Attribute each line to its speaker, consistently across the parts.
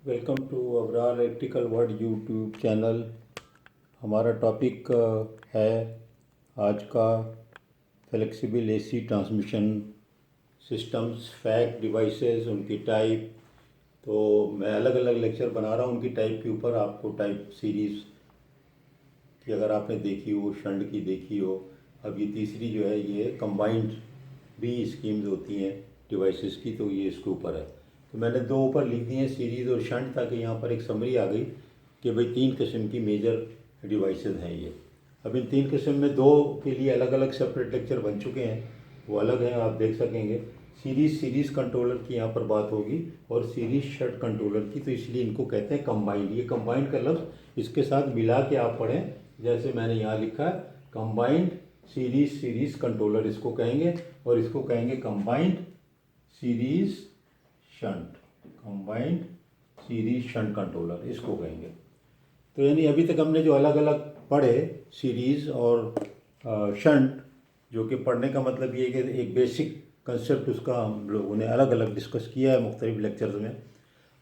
Speaker 1: Welcome to अवराल electrical world YouTube channel. हमारा topic है आज का फ्लेक्सिबल एसी ट्रांसमिशन सिस्टम्स, फैक डिवाइसेस, उनकी टाइप। तो मैं अलग अलग लेक्चर बना रहा हूँ उनकी टाइप के ऊपर। आपको टाइप सीरीज़ की अगर आपने देखी हो, शंट की देखी हो, अब ये तीसरी जो है ये कंबाइंड भी स्कीम्स होती हैं डिवाइसेस की, तो ये इसके ऊपर है। तो मैंने दो ऊपर लिख दिए हैं, सीरीज़ और शंट, ताकि यहाँ पर एक समरी आ गई कि भाई तीन किस्म की मेजर डिवाइसेस हैं ये। अब इन तीन किस्म में दो के लिए अलग अलग सेपरेट लेक्चर बन चुके हैं, वो अलग हैं, आप देख सकेंगे। सीरीज़ कंट्रोलर की यहाँ पर बात होगी और सीरीज़ शंट कंट्रोलर की, तो इसलिए इनको कहते हैं कंबाइंड। ये कंबाइंड का लफ्ज़ इसके साथ मिला के आप पढ़ें, जैसे मैंने यहाँ लिखा है कंबाइंड सीरीज़ कंट्रोलर इसको कहेंगे, और इसको कहेंगे combined series shunt, combined series shunt controller इसको कहेंगे। तो यानी अभी तक हमने जो अलग अलग पढ़े सीरीज़ और शंट, जो कि पढ़ने का मतलब ये है कि एक बेसिक कंसेप्ट उसका हम लोगों ने अलग अलग डिस्कस किया है मुख्तलिफ लेक्चर्स में।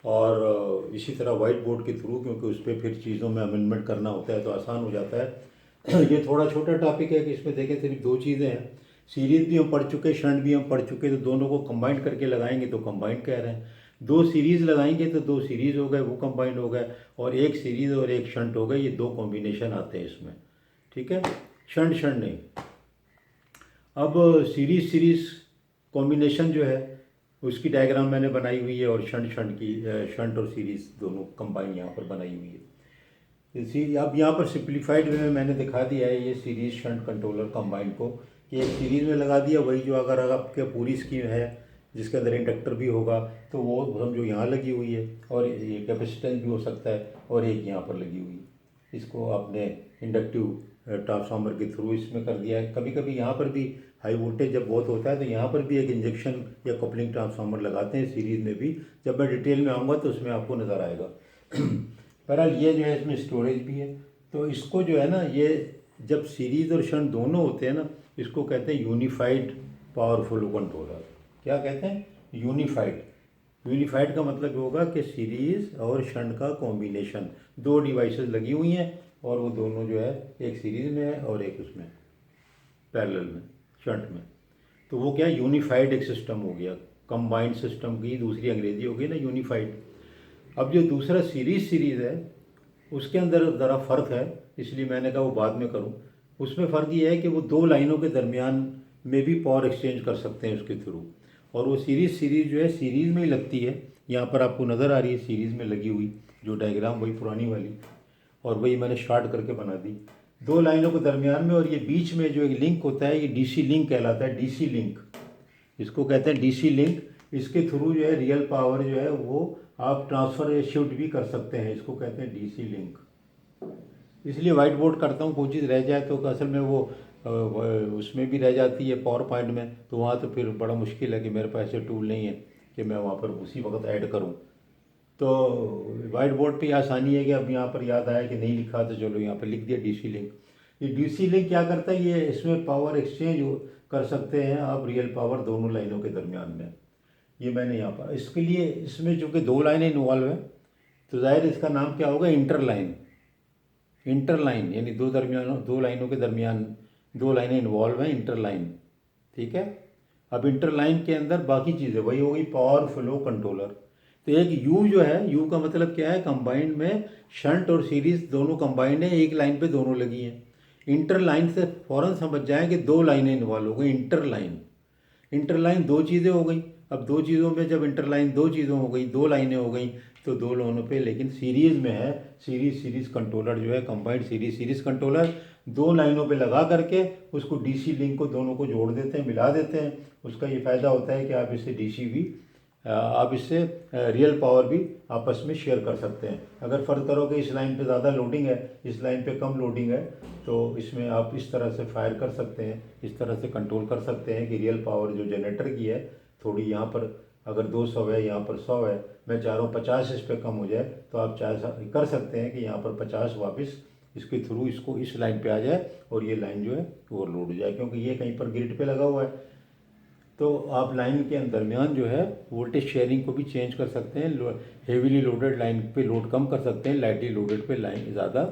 Speaker 1: और इसी तरह वाइट बोर्ड के थ्रू, क्योंकि उस पर फिर चीज़ों में अमेंडमेंट करना होता है तो आसान हो जाता है। ये थोड़ा छोटा टॉपिक है कि इसमें देखें सिर्फ दो चीज़ें हैं, सीरीज़ भी हम पढ़ चुके, शंट भी हम पढ़ चुके, तो दोनों को कंबाइंड करके लगाएंगे तो कंबाइंड कह रहे हैं। दो सीरीज़ लगाएंगे तो दो सीरीज़ हो गए, वो कंबाइंड हो गए, और एक सीरीज़ और एक शंट हो गए, ये दो कॉम्बिनेशन आते हैं इसमें, ठीक है। शंट नहीं। अब सीरीज़ कॉम्बिनेशन जो है उसकी डायग्राम मैंने बनाई हुई है, और शंट और सीरीज़ दोनों कंबाइन यहाँ पर बनाई हुई है। इसी अब यहाँ पर सिंप्लीफाइड वे में मैंने दिखा दिया है ये सीरीज़ शंट कंट्रोलर कंबाइन को, कि एक सीरीज़ में लगा दिया वही, जो अगर आपके पूरी स्कीम है जिसके अंदर इंडक्टर भी होगा तो वो समझो यहाँ लगी हुई है, और ये कैपेसिटेंस भी हो सकता है, और एक यहाँ पर लगी हुई है। इसको आपने इंडक्टिव ट्रांसफार्मर के थ्रू इसमें कर दिया है। कभी कभी यहाँ पर भी हाई वोल्टेज जब बहुत होता है तो यहाँ पर भी एक इंजेक्शन या कपलिंग ट्रांसफार्मर लगाते हैं सीरीज़ में भी। जब मैं डिटेल में आऊँगा तो उसमें आपको नज़र आएगा। बहरहाल ये जो है इसमें स्टोरेज भी है, तो इसको जो है ना, ये जब सीरीज़ और शंट दोनों होते हैं ना, इसको कहते हैं यूनिफाइड पावर फ्लो कंट्रोलर। क्या कहते हैं? यूनिफाइड का मतलब होगा कि सीरीज़ और शंट का कॉम्बिनेशन, दो डिवाइसेस लगी हुई हैं और वो दोनों जो है एक सीरीज़ में है और एक उसमें पैरेलल में, शंट में। तो वो क्या, यूनिफाइड एक सिस्टम हो गया। कंबाइंड सिस्टम की दूसरी अंग्रेजी हो गई ना यूनिफाइड। अब जो दूसरा सीरीज़ है उसके अंदर ज़रा फ़र्क है, इसलिए मैंने कहा वो बाद में करूँ। उसमें फ़र्क ये है कि वो दो लाइनों के दरमियान में भी पावर एक्सचेंज कर सकते हैं उसके थ्रू, और वो सीरीज़ जो है सीरीज़ में ही लगती है। यहाँ पर आपको नज़र आ रही है सीरीज़ में लगी हुई जो डायग्राम, वही पुरानी वाली, और वही मैंने शार्ट करके बना दी दो लाइनों के दरमियान में। और ये बीच में जो एक लिंक होता है ये डीसी लिंक कहलाता है, डीसी लिंक इसको कहते हैं, डीसी लिंक। इसके थ्रू जो है रियल पावर जो है वो आप ट्रांसफ़र या शिफ्ट भी कर सकते हैं, इसको कहते हैं डीसी लिंक। इसलिए वाइट बोर्ड करता हूँ, कोई चीज़ रह जाए तो असल में वो उसमें भी रह जाती है पावर पॉइंट में, तो वहाँ तो फिर बड़ा मुश्किल है कि मेरे पास ऐसे टूल नहीं है कि मैं वहाँ पर उसी वक्त ऐड करूँ। तो वाइट बोर्ड पे आसानी है कि अब यहाँ पर याद आया कि नहीं लिखा तो चलो यहाँ पर लिख दिया डीसी लिंक। ये डीसी लिंक क्या करता है, ये इसमें पावर एक्सचेंज कर सकते हैं आप रियल पावर दोनों लाइनों के दरमियान में। ये मैंने यहाँ पर इसके लिए, इसमें चूँकि दो लाइनें इन्वॉल्व हैं तो ज़ाहिर इसका नाम क्या होगा, इंटरलाइन, यानी दो लाइनों के दरमियान दो लाइनें इन्वॉल्व हैं, इंटरलाइन, ठीक है। अब इंटरलाइन के अंदर बाकी चीज़ें वही होगी, पावर फ्लो कंट्रोलर। तो एक यू जो है, यू का मतलब क्या है, कंबाइंड में शंट और सीरीज दोनों कंबाइंड है, एक लाइन पे दोनों लगी हैं। इंटरलाइन से फ़ौरन समझ जाएं कि दो लाइनें इन्वॉल्व हो गई। इंटरलाइन दो चीज़ें हो गई। अब दो चीज़ों में जब इंटरलाइन दो चीज़ों हो गई, दो लाइनें हो गई, तो दो लाइनों पे लेकिन सीरीज़ में है, सीरीज़ कंट्रोलर जो है, कंबाइंड सीरीज़ कंट्रोलर दो लाइनों पे लगा करके उसको डीसी लिंक को दोनों को जोड़ देते हैं, मिला देते हैं। उसका ये फ़ायदा होता है कि आप इससे डीसी भी, आप इससे रियल पावर भी आपस में शेयर कर सकते हैं। अगर फ़र्क करोगे इस लाइन पे ज़्यादा लोडिंग है, इस लाइन पे कम लोडिंग है, तो इसमें आप इस तरह से फायर कर सकते हैं, इस तरह से कंट्रोल कर सकते हैं कि रियल पावर जो जनरेटर की है थोड़ी, यहाँ पर अगर 200 है, यहाँ पर 100 है, मैं चाह रहा हूँ 50 इस पर कम हो जाए, तो आप चाहे कर सकते हैं कि यहाँ पर 50 वापस इसके थ्रू इसको इस लाइन पे आ जाए और ये लाइन जो है ओवरलोड हो जाए, क्योंकि ये कहीं पर ग्रिड पे लगा हुआ है। तो आप लाइन के दरमियान जो है वोल्टेज शेयरिंग को भी चेंज कर सकते हैं। हेवीली लोडेड लाइन पे लोड कम कर सकते हैं, लाइटली लोडेड पे लाइन ज़्यादा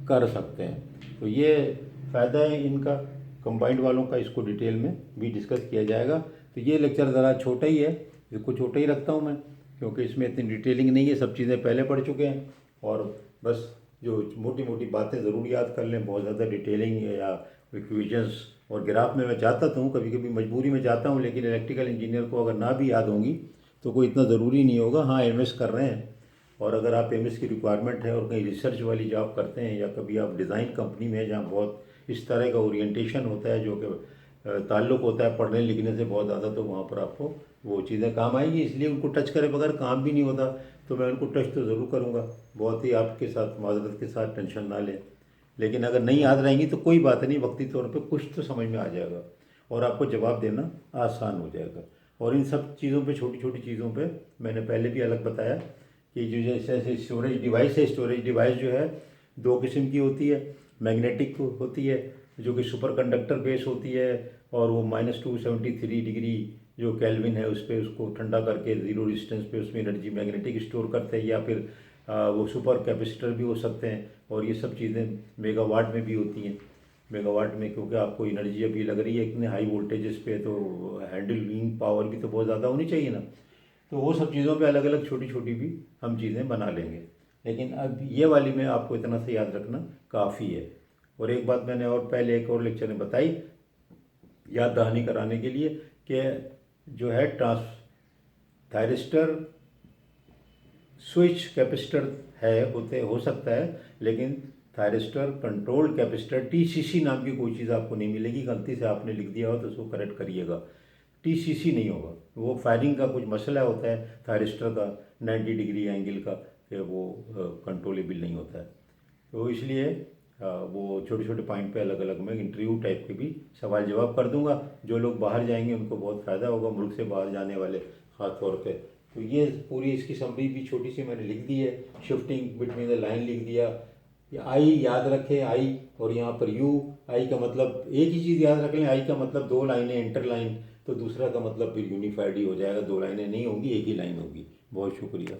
Speaker 1: कर सकते हैं। तो ये फ़ायदा है इनका। कंबाइंड वालों का इसको डिटेल में भी डिस्कस किया जाएगा। तो ये लेक्चर ज़रा छोटा ही है, इसको छोटा ही रखता हूँ मैं, क्योंकि इसमें इतनी डिटेलिंग नहीं है, सब चीज़ें पहले पढ़ चुके हैं। और बस जो मोटी मोटी बातें ज़रूर याद कर लें, बहुत ज़्यादा डिटेलिंग या इक्वेशंस और ग्राफ में मैं चाहता तो हूँ, कभी कभी मजबूरी में जाता हूँ, लेकिन इलेक्ट्रिकल इंजीनियर को अगर ना भी याद होंगी तो कोई इतना ज़रूरी नहीं होगा। हाँ, एमएस कर रहे हैं, और अगर आप एमएस की रिक्वायरमेंट है और कहीं रिसर्च वाली जॉब करते हैं, या कभी आप डिज़ाइन कंपनी में जहाँ बहुत इस तरह का ओरिएंटेशन होता है, जो कि ताल्लुक़ होता है पढ़ने लिखने से बहुत ज़्यादा, तो वहाँ पर आपको वो चीज़ें काम आएंगी। इसलिए उनको टच करे बगैर काम भी नहीं होता, तो मैं उनको टच तो ज़रूर करूँगा, बहुत ही आपके साथ माजरत के साथ, टेंशन ना लें। लेकिन अगर नहीं याद रहेंगी तो कोई बात नहीं, वक्ती तौर पे कुछ तो समझ में आ जाएगा और आपको जवाब देना आसान हो जाएगा। और इन सब चीज़ों पे, छोटी छोटी चीज़ों पे मैंने पहले भी अलग बताया कि जो जैसे स्टोरेज डिवाइस है, स्टोरेज डिवाइस जो है दो किस्म की होती है। मैग्नेटिक होती है जो कि सुपर कंडक्टर बेस होती है, और वो -273 डिग्री जो केल्विन है उस पर उसको ठंडा करके ज़ीरो डिस्टेंस पे उसमें एनर्जी मैग्नेटिक स्टोर करते हैं, या फिर वो सुपर कैपेसिटर भी हो सकते हैं। और ये सब चीज़ें मेगावाट में भी होती हैं। मेगावाट में क्योंकि आपको एनर्जी अभी लग रही है इतने हाई वोल्टेजेस पे, तो हैंडलिंग पावर भी तो बहुत ज़्यादा होनी चाहिए ना। तो वो सब चीज़ों पे अलग अलग छोटी छोटी भी हम चीज़ें बना लेंगे, लेकिन अब ये वाली में आपको इतना से याद रखना काफ़ी है। और एक बात मैंने और पहले एक और लेक्चर में बताई, याद दहानी कराने के लिए, कि जो है थायरिस्टर स्विच कैपेसिटर है, होते हो सकता है, लेकिन थायरिस्टर कंट्रोल कैपेसिटर टीसीसी नाम की कोई चीज़ आपको नहीं मिलेगी। गलती से आपने लिख दिया हो तो उसको करेक्ट करिएगा, टीसीसी नहीं होगा। वो फायरिंग का कुछ मसला होता है थायरिस्टर का 90 डिग्री एंगल का, कि वो कंट्रोलेबल नहीं होता है। तो इसलिए वो छोटे छोटे पॉइंट पे अलग अलग मैं इंटरव्यू टाइप के भी सवाल जवाब कर दूंगा। जो लोग बाहर जाएंगे उनको बहुत फ़ायदा होगा, मुल्क से बाहर जाने वाले ख़ास तौर पे। तो ये पूरी इसकी समरी भी छोटी सी मैंने लिख दी है। शिफ्टिंग बिटवीन द लाइन लिख दिया। ये आई याद रखें, आई, और यहाँ पर यू। आई का मतलब एक ही चीज़ याद रख लें, आई का मतलब दो लाइनें इंटर लाइन, तो दूसरा का मतलब फिर यूनिफाइड ही हो जाएगा, दो लाइनें नहीं होंगी, एक ही लाइन होगी। बहुत शुक्रिया।